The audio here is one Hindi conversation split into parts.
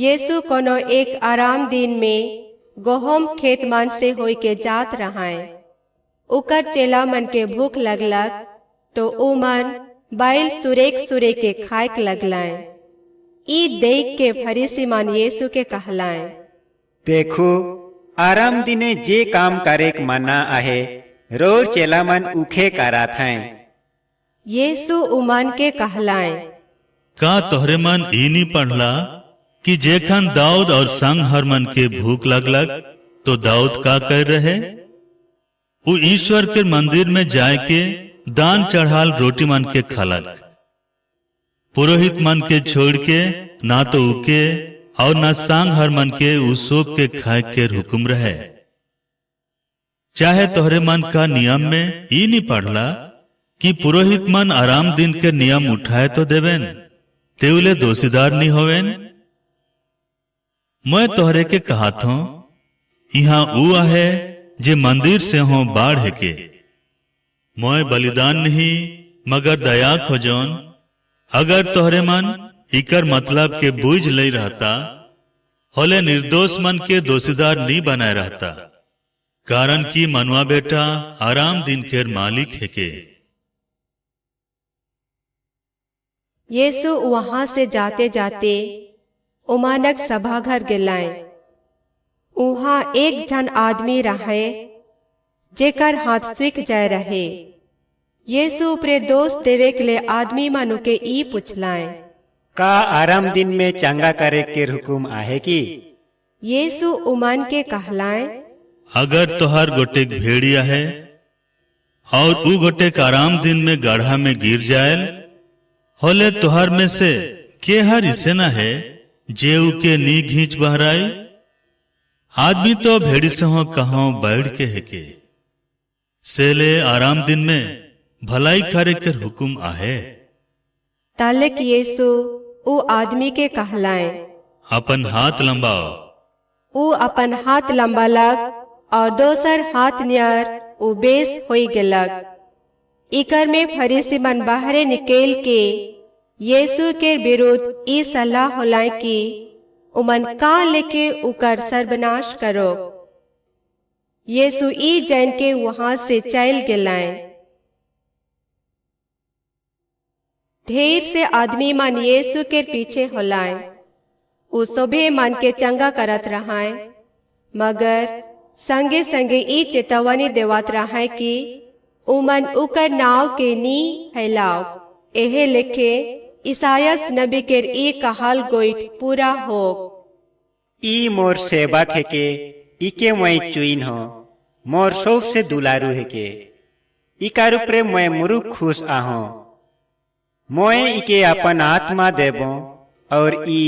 यीशु कोनो एक आराम दिन में गहम खेत मान से होई के जात रहाय। उकर चेला मन के भूख लगलक तो उ मन बैल सुरेक के खायक लगलाय। ई देख के फरीसी मन यीशु के कहलाय, देखो आराम दिने जे काम करे मना आहे रोज चेला मन उखे करात हैं। यीशु उमन के कहलाय, का तोहरे मन ई नहीं पढ़ला कि जेखन दाऊद और संग हर मन के भूख लगलक तो दाऊद का कर रहे? वो ईश्वर के मंदिर में जाए के दान चढ़ाल रोटी मन के खलक। पुरोहित मन के छोड़ के ना तो उके और ना सांग हर मन के उसोप के खाए के हुक्म रहे। चाहे तोहरे मन का नियम में ई नहीं पढ़ला कि पुरोहित मन आराम दिन के नियम उठाए तो देवेन, तेउले दोषीदार नहीं होवेन। मैं तोहरे के कहा था यहाँ ऊ आहे जे मंदिर से हो बाढ़ के मैं बलिदान नहीं मगर दया खोजौन। अगर तोहरे मन इकर मतलब के बूझ ले रहता होले निर्दोष मन के दोषीदार नहीं बनाए रहता, कारण कि मनुआ बेटा आराम दिन के मालिक है के। यीशु वहां से जाते जाते उमानक सभाघर गिलाए। वहां एक जन आदमी रहे जेकर हाथ स्विक जाए रहे। यीशु उपरे दोष देवे के लिए आदमी मानु के ई पूछलाए, का आराम दिन में चंगा करे के हुकुम आहे की? यीशु उमन के कहलाए, अगर तोहर गोटेक भेड़िया है और उ गोटेक आराम दिन में गड्ढा में गिर जाएल होले तोहर में से के हर इसे न है जे उके नी घींच बहराई? आदमी तो भेड़ी से हो कहो बैठ के है के सेले आराम दिन में भलाई करे के हुकुम आहे। तालक यीशु उ आदमी के कहलाए, अपन हाथ लंबाओ। उ अपन हाथ लंबालक और दोसर हाथ नियर उ बेस होई गेलक। इकर में फरीसी मन बाहरे निकल के यीशु के विरुद्ध ई सलाह होलाय कि उमन का लेके उकर सर्वनाश करो। यीशु ई जैन के वहां से चल गेलाय। ढेर से आदमी मन यीशु के पीछे होलाय। उ सोभे मन के चंगा करत रहाय, मगर संगे संगे ई चेतावनी देवत रहाय कि उमन उकर नाव के नी फैलाओ। एहे लेखे ईसायास नबी के ई कहल गोइठ पूरा हो। ई मोर सेवक है के इके मैं चुइन हो, मोर सौफ से दुलारू है के इकार उपरे मैं मुरुख खुश आहो। मैं इके अपन आत्मा देबो और ई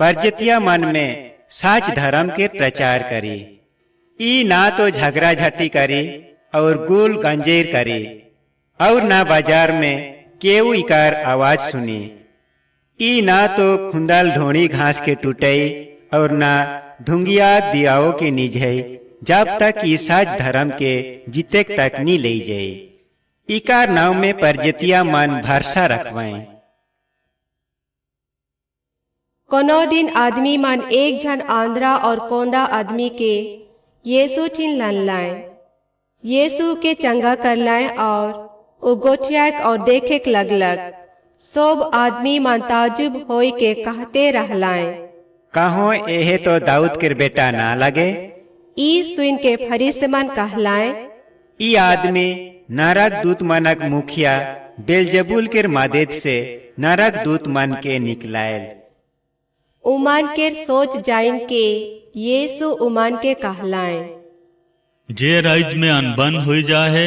परजतिया मन में साच धर्म के प्रचार करी। ई ना तो झगड़ा झटी करी और गुल गंजेर करी और ना बाजार में केऊ इकार आवाज सुनी। ई ना तो खुंदल ढोणी घास के टूटई और ना धुंगिया दियाओ के निझई जब तक ई साच धर्म के जितेक तक नी ले जाए। इकार नाव में परजतिया मन भरसा रखवाएं। कोनो दिन आदमी मन एक जन आंध्रा और कोंदा आदमी के यीशु ठिन लन लाए। यीशु के चंगा कर लाए और उ गोठियाक और देखेक लगलक। सब आदमी मन ताजुब होई के कहते रहलाए, कहो एहे तो दाऊद के बेटा ना लगे? ई सुन के फरीसी मन कहलाए, ई आदमी नरक दूत मनक मुखिया बेलजबूल के मदद से नरक दूत मन के निकलायल। उमन के सोच जाइन के यीशु उमन के कहलाए, जे राइज में अनबन हो जाए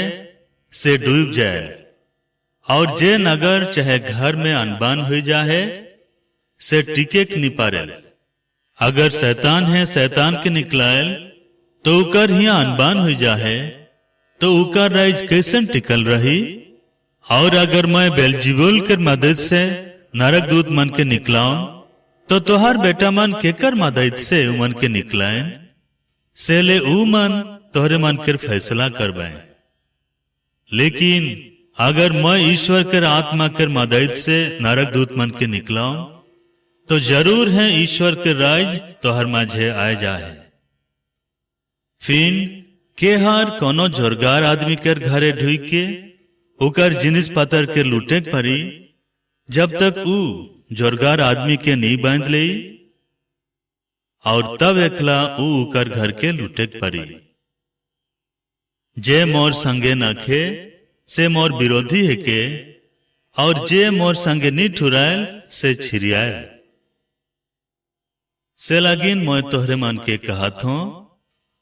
से डूब जाए और जे नगर चाहे घर में अनबन हो जाए से टिके नहीं पारे। अगर शैतान है शैतान के निकलायल तो उकर ही अनबन हो जाए तो उकर राइज कैसे टिकल रही? और अगर मैं बेलजिबुल के मदद से नरक दूत मन के निकलाऊं तो तोहार बेटा मन केकर मदद से उमन के निकलाएं? सेले ऊ मन तोहरे मन के फैसला करवाएं। लेकिन अगर मैं ईश्वर के आत्मा के मदद से नरक दूत मन के निकलाऊं तो जरूर है ईश्वर के राज तोहर माझे आए जाए। फिन केहार कोनो जोरगार आदमी के घरे ढुई के ओकर जिनिस पतर के लूटे परी, जब तक ऊ जोरगार आदमी के नी बांध ले, और तब एकला ऊ ओकर घर के लूटे परी। जे मोर संगे नखे से मोर विरोधी है के, और जे मोर संगे नी ठुरायल से छिरियायल। से लागिन मोय तोहरे मन के कहत हो,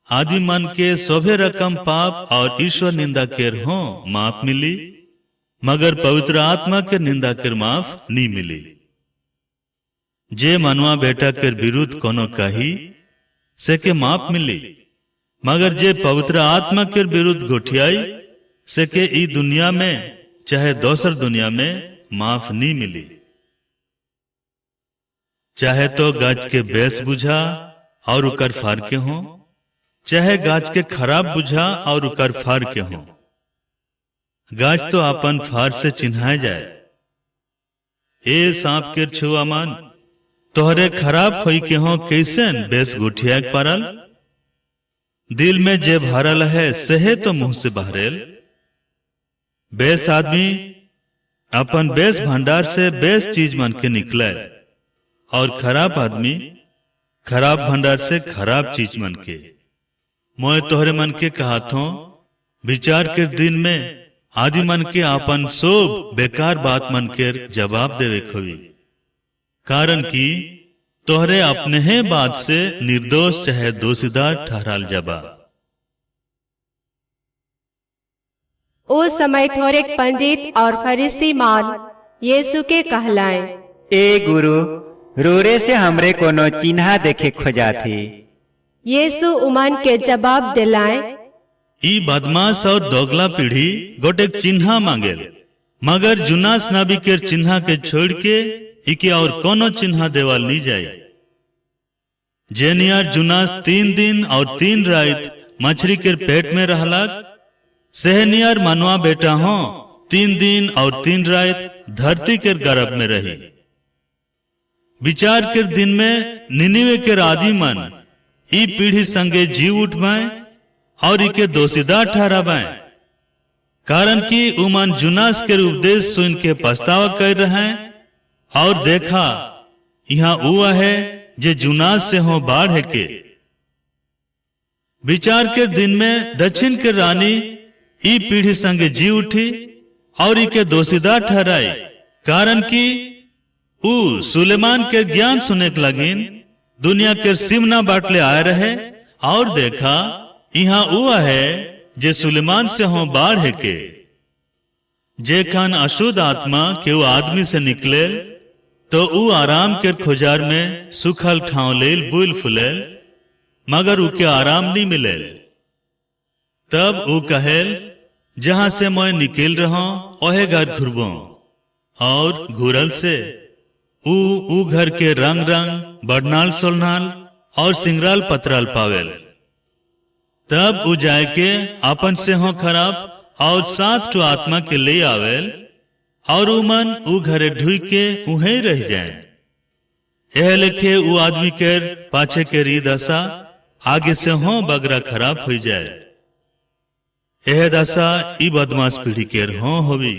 आदमी मन के सोभे रकम पाप और ईश्वर निंदा केर हो माफ मिली, मगर पवित्र आत्मा के निंदा केर माफ नी मिली। जे मनवा बेटा केर विरुद्ध कोनो कही से के माफ मिली, मगर जे पवित्र आत्मा केर विरुद्ध गोठियाई से के ई दुनिया में चाहे दोसर दुनिया में माफ नी मिली। चाहे तो गाछ के बेस बुझा और उकर फार के हो, चाहे गाछ के खराब बुझा और उकर फार के हो। गाछ तो अपन फार से चिन्हाए जाए। ए सांप के छुआ मन, तोहरे खराब होई के हो कैसन बेस गुठिया पारल। दिल में जे भरल है सहे तो मुंह से बहरेल। बेस आदमी अपन बेस भंडार से बेस चीज मन के निकले, और खराब आदमी खराब भंडार से खराब चीज मन के। मोय तोहरे मन के कहत हो, विचार के दिन में आदमी मन के अपन सोब बेकार बात मन के जवाब देवे खोई, कारण कि तोहरे अपने ही बात से निर्दोष चाहे दोषीदार ठहराल जाबा। उस समय थोड़े पंडित और फरीसी मान यीशु के कहलाए, ए गुरु, रोरे से हमरे कोनो चिन्हा देखे खोजा थी। यीशु उमन के जवाब दिलाए, ई बदमाश और दोगला पीढ़ी गोटे चिन्हा मांगेल, मगर जुनास नबी के चिन्हा के छोड़ के इके और कोनो चिन्हा देवाल नहीं जाए। जेनियार जुनास 3 दिन और 3 रात मछली के पेट में रहलक, सहनियार मनवा बेटा हो 3 दिन और 3 रात धरती के गर्भ में रही। विचार के दिन में निनिवे के आदमी मन ई पीढ़ी संगे जी उठवाए और इके दोषीदार ठहरावाए, कारण कि उमन जुनास के उपदेश सुन के पछतावा कर रहे हैं। और देखा यहाँ हुआ है जे जुनास से हो बाढ़ के। विचार के दिन में दक्षिण के रानी ई पीढ़ी संगे जी उठी और इके दोषीदार ठहराई, कारण कि ऊ सुलेमान के ज्ञान सुने के लगिन दुनिया के सिमना बाटले आए रहे। और देखा यहाँ हुआ है जे सुलेमान से हो बाढ़ के। जे खान अशुद्ध आत्मा के वो आदमी से निकले, तो ऊ आराम के खोजार में सुखल ठाव लेल बुल फुलेल, मगर उके आराम नहीं मिले। तब ऊ कहेल, जहां से मैं निकल रहा ओहे घर घुरबो, और घुरल से ऊ घर के रंग रंग बढ़नाल सोलनाल और सिंगराल पतराल पावेल। तब ऊ जाए के अपन से हो खराब और 7 आत्मा के ले आवेल, और ऊ मन ऊ घरे ढुई के उहे रह जाए। यह लेखे ऊ आदमी के पाछे के री दशा आगे से हो बगरा खराब हो जाए। यह दशा ई बदमाश पीढ़ी के हो होवी।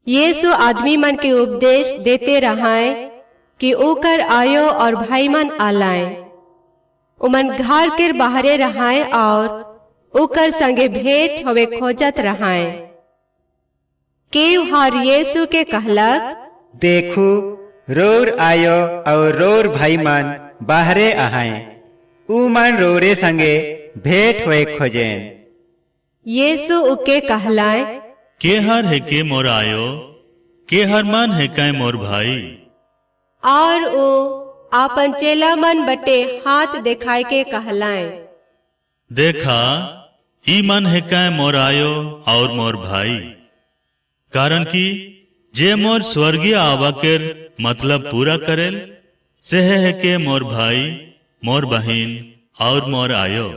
यीशु आदमी मन के उपदेश देते रहाए कि ओकर आयो और भाई मन आलाए। उमन घर के बाहरे रहाए और ओकर संगे भेंट होवे खोजत रहाए। केव हार यीशु के कहलक, देखू रोर आयो और रोर भाई मन बाहरे आहाए, ऊ मन रोरे संगे भेंट होए खोजेन। यीशु उके कहलाए, के हर है के मोर आयो, के हर मन है कै मोर भाई। और ओ आपन चेला मन बटे हाथ दिखाए के कहलाए, देखा ई मन है कै मोर आयो और मोर भाई, कारण कि जे मोर स्वर्गीय आवा के मतलब पूरा करेल से है के मोर भाई, मोर बहिन और मोर आयो।